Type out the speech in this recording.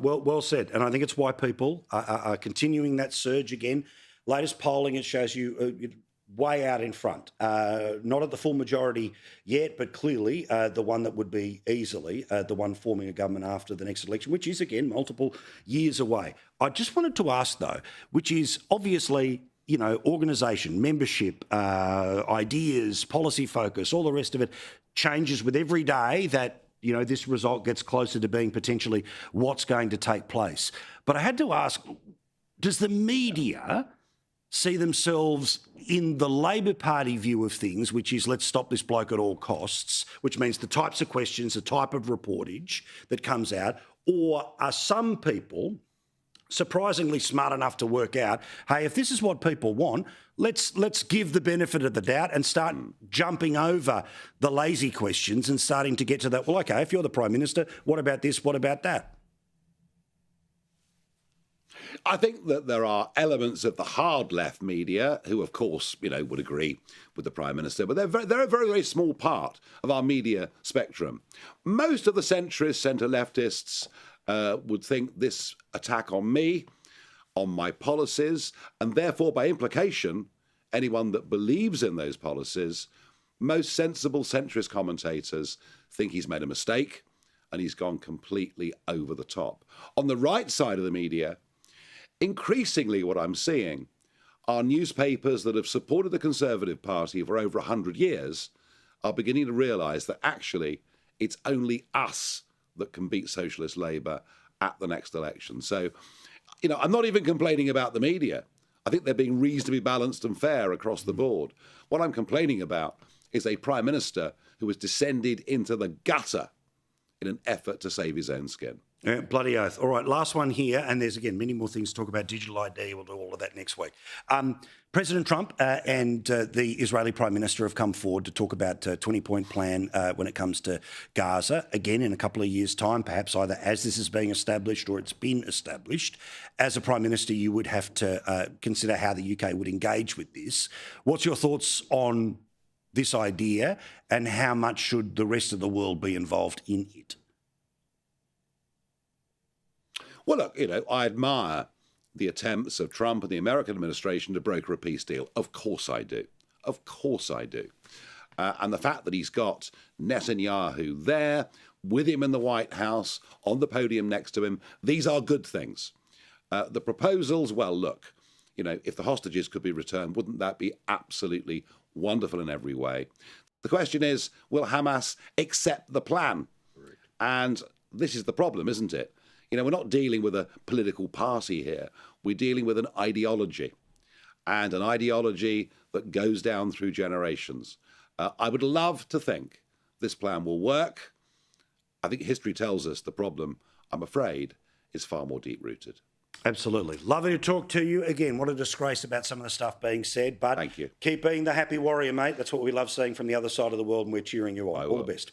Well said. And I think it's why people are continuing that surge again. Latest polling, it shows you way out in front. Not at the full majority yet, but clearly the one that would be easily the one forming a government after the next election, which is, again, multiple years away. I just wanted to ask, though, which is obviously, organisation, membership, ideas, policy focus, all the rest of it changes with every day that this result gets closer to being potentially what's going to take place. But I had to ask, does the media see themselves in the Labor Party view of things, which is let's stop this bloke at all costs, which means the types of questions, the type of reportage that comes out, or are some people surprisingly smart enough to work out, hey, if this is what people want, let's give the benefit of the doubt and start jumping over the lazy questions and starting to get to that, well, OK, if you're the Prime Minister, what about this, what about that? I think that there are elements of the hard left media who, of course, would agree with the Prime Minister, but they're a very, very small part of our media spectrum. Most of the centrist, centre-leftists would think this attack on me, on my policies, and therefore, by implication, anyone that believes in those policies, most sensible centrist commentators think he's made a mistake and he's gone completely over the top. On the right side of the media, increasingly what I'm seeing are newspapers that have supported the Conservative Party for over 100 years are beginning to realise that actually it's only us that can beat Socialist Labour at the next election. So, I'm not even complaining about the media. I think they're being reasonably balanced and fair across the board. What I'm complaining about is a Prime Minister who has descended into the gutter in an effort to save his own skin. Yeah, bloody oath. All right, last one here, and there's, again, many more things to talk about. Digital ID, we'll do all of that next week. President Trump and the Israeli Prime Minister have come forward to talk about a 20-point plan when it comes to Gaza. Again, in a couple of years' time, perhaps either as this is being established or it's been established. As a Prime Minister, you would have to consider how the UK would engage with this. What's your thoughts on this idea, and how much should the rest of the world be involved in it? Well, look, I admire the attempts of Trump and the American administration to broker a peace deal. Of course I do. Of course I do. And the fact that he's got Netanyahu there, with him in the White House, on the podium next to him, these are good things. The proposals, well, look, if the hostages could be returned, wouldn't that be absolutely wonderful in every way? The question is, will Hamas accept the plan? Right. And this is the problem, isn't it? We're not dealing with a political party here. We're dealing with an ideology, and an ideology that goes down through generations. I would love to think this plan will work. I think history tells us the problem, I'm afraid, is far more deep-rooted. Absolutely. Lovely to talk to you. Again, what a disgrace about some of the stuff being said, but thank you. Keep being the happy warrior, mate. That's what we love seeing from the other side of the world, and we're cheering you on. All the best.